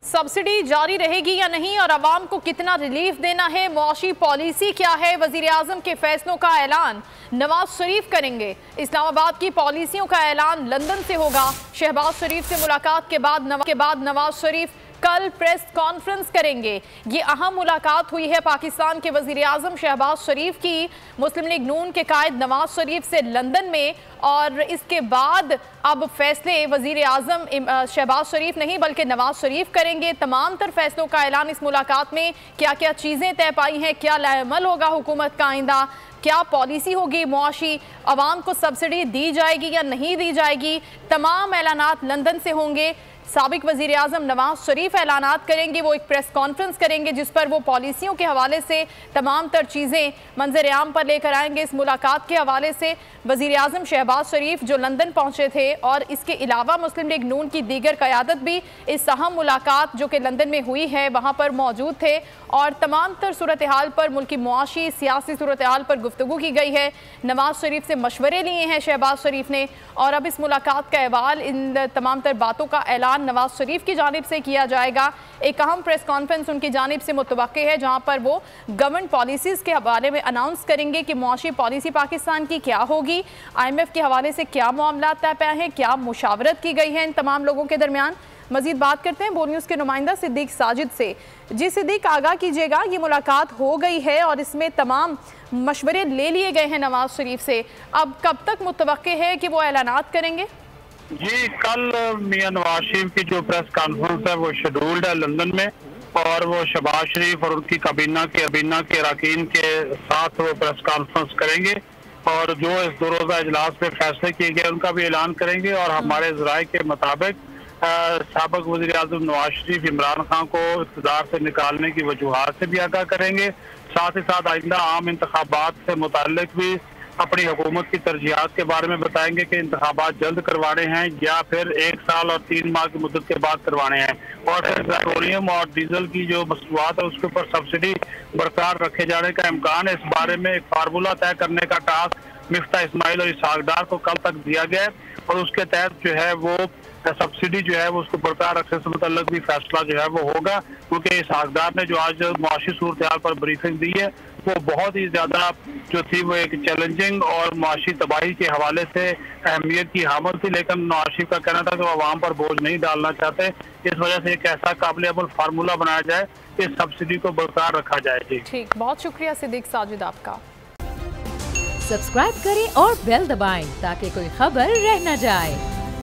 Subsidy जारी रहेगी या नहीं और आवाम को कितना रिलीफ देना है, मुआशी पॉलिसी क्या है, वजीर आजम के फैसलों का ऐलान नवाज शरीफ करेंगे। इस्लामाबाद की पॉलिसियों का ऐलान लंदन से होगा। शहबाज शरीफ से मुलाकात के बाद नवाज शरीफ कल प्रेस कॉन्फ्रेंस करेंगे। ये अहम मुलाकात हुई है पाकिस्तान के वजीर आजम शहबाज शरीफ की मुस्लिम लीग नून के कायद नवाज शरीफ से लंदन में, और इसके बाद अब फैसले वजीर आजम शहबाज शरीफ नहीं बल्कि नवाज शरीफ करेंगे। तमाम तर फैसलों का ऐलान इस मुलाकात में क्या क्या चीज़ें तय पाई हैं, क्या लाएमल होगा हुकूमत का आइंदा, क्या पॉलिसी होगी मुआशी, अवाम को सब्सिडी दी जाएगी या नहीं दी जाएगी, तमाम ऐलानात लंदन से होंगे। साबिक वजीर आजम नवाज शरीफ ऐलानात करेंगे, वो एक प्रेस कॉन्फ्रेंस करेंगे जिस पर वो पॉलिसियों के हवाले से तमाम तर चीज़ें मंजर आम पर लेकर आएंगे। इस मुलाकात के हवाले से वजीर आजम शहबाज शरीफ जो लंदन पहुंचे थे और इसके अलावा मुस्लिम लीग नून की दीगर क़यादत भी इस अहम मुलाकात जो कि लंदन में हुई है वहाँ पर मौजूद थे और तमाम तर सूरत हाल पर, मुल्की मुआशी सियासी सूरत हाल पर गुफ्तगू की गई है। नवाज शरीफ से मशवरे लिए हैं शहबाज शरीफ ने और अब इस मुलाकात का अहवाल, इन तमाम तर बातों का ऐलान नवाज शरीफ की जानिब से किया जाएगा। एक अहम प्रेस कॉन्फ्रेंस उनकी जानिब से मुतवक्के है जहां पर वो गवर्नमेंट पॉलिसीज़ के हवाले में अनाउंस करेंगे कि मुआशी पॉलिसी पाकिस्तान की क्या होगी, IMF के हवाले से क्या मामला तय पाए हैं, क्या मुशावरत की गई है इन तमाम लोगों के दरमियान। मजीद बात करते हैं बोल न्यूज़ के नुमाइंदा सिद्दीक साजिद से। जी सिद्दीक, आगाह कीजिएगा, ये मुलाकात हो गई है और इसमें तमाम मशवरे ले लिए गए हैं नवाज शरीफ से, अब कब तक मुतवक्के है कि वो ऐलानात करेंगे? जी, कल मियां नवाज शरीफ की जो प्रेस कॉन्फ्रेंस है वो शेड्यूल्ड है लंदन में और वो शहबाज शरीफ और उनकी काबीना के अरकान के साथ वो प्रेस कॉन्फ्रेंस करेंगे और जो इस दो रोज़ा इजलास में फैसले किए गए उनका भी ऐलान करेंगे। और हमारे ज़राए के मुताबिक साबिक़ वज़ीर आज़म नवाज शरीफ इमरान खान को इक़्तिदार से निकालने की वजूहात से भी आगाह करेंगे, साथ ही साथ आइंदा आम इंतखाबात से मुताल्लिक भी अपनी हुकूमत की तरजीहात के बारे में बताएंगे कि इंतखाबात जल्द करवाने हैं या फिर 1 साल और 3 माह की मुद्दत के बाद करवाने हैं। और पेट्रोलियम और डीजल की जो मसनूआत है उसके ऊपर सब्सिडी बरकरार रखे जाने का इम्कान है। इस बारे में एक फार्मूला तय करने का टास्क मिफ्ता इस्माइल और इसहाक डार को कल तक दिया गया है और उसके तहत जो है वो सब्सिडी जो है वो उसको बरकरार रखने से मुतल्लिक भी फैसला जो है वो होगा, क्योंकि इसहाक डार ने जो आज मुआशी सूरत हाल पर ब्रीफिंग दी है वो बहुत ही ज्यादा जो थी वो एक चैलेंजिंग और मुआशी तबाही के हवाले से अहमियत की हामिल थी, लेकिन नवाज शरीफ का कहना था कि वो आवाम पर बोझ नहीं डालना चाहते। इस वजह से एक ऐसा काबिल अमल फार्मूला बनाया जाए कि सब्सिडी को बरकरार रखा जाए। जी ठीक, बहुत शुक्रिया सिद्दीक साजिद आपका। सब्सक्राइब करें और बेल दबाएं ताकि कोई खबर रह न जाए।